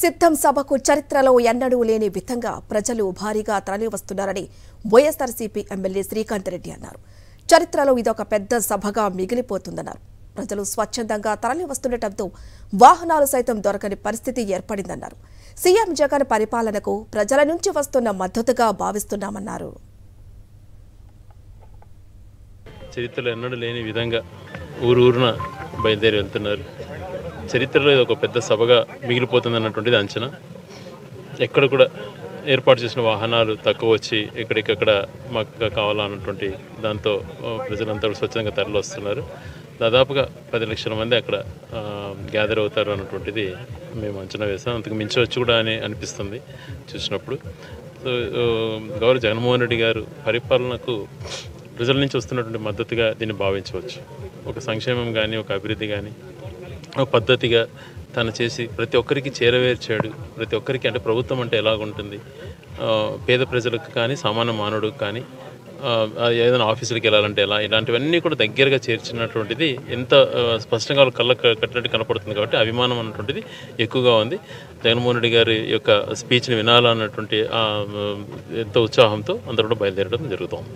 సిద్ధం సభకు చరిత్రలో ఎన్నడూ లేని విధంగా ప్రజలు భారీగా తరలివస్తున్నారని వైఎస్ఆర్సీపీ ఎమ్మెల్యే శ్రీకాంత్ రెడ్డి అన్నారు. చరిత్రలో ఇదొక పెద్ద సభగా మిగిలిపోతుందన్నారు. ప్రజలు స్వచ్ఛందంగా తరలివస్తుండటంతో వాహనాలు సైతం దొరకని పరిస్థితి ఏర్పడిందన్నారు. సీఎం జగన్ పరిపాలనకు ప్రజల నుంచి వస్తున్న మద్దతుగా భావిస్తున్నామన్నారు. చరిత్రలో ఎన్నడూ లేని విధంగా ఊరూరున బయలుదేరి వెళ్తున్నారు. చరిత్రలో ఇది ఒక పెద్ద సభగా మిగిలిపోతుంది అన్నటువంటిది అంచనా. ఎక్కడ కూడా ఏర్పాటు చేసిన వాహనాలు తక్కువ వచ్చి ఎక్కడికక్కడ మాకు కావాలన్నటువంటి దాంతో ప్రజలంతా స్వచ్ఛందంగా తరలి వస్తున్నారు. దాదాపుగా 10 లక్షల మంది అక్కడ గ్యాదర్ అవుతారు అన్నటువంటిది మేము అంచనా వేసాం. అంతకు మించి వచ్చి కూడా అని అనిపిస్తుంది చూసినప్పుడు. సో గౌరవ జగన్మోహన్ రెడ్డి గారు పరిపాలనకు ప్రజల నుంచి వస్తున్నటువంటి మద్దతుగా దీన్ని భావించవచ్చు. ఒక సంక్షేమం కానీ, ఒక అభివృద్ధి కానీ ఒక పద్ధతిగా తను చేసి ప్రతి ఒక్కరికి చేరవేర్చాడు. ప్రతి ఒక్కరికి అంటే ప్రభుత్వం అంటే ఎలాగుంటుంది, పేద ప్రజలకు కానీ సామాన్య మానవుడికి కానీ ఏదైనా ఆఫీసులకు వెళ్ళాలంటే ఎలా, ఇలాంటివన్నీ కూడా దగ్గరగా చేర్చినటువంటిది ఎంత స్పష్టంగా కళ్ళ కట్టినట్టు కనపడుతుంది. కాబట్టి అభిమానం అన్నటువంటిది ఎక్కువగా ఉంది. జగన్మోహన్ రెడ్డి గారి యొక్క స్పీచ్ని వినాలన్నటువంటి ఎంతో ఉత్సాహంతో అందరూ కూడా బయలుదేరడం జరుగుతుంది.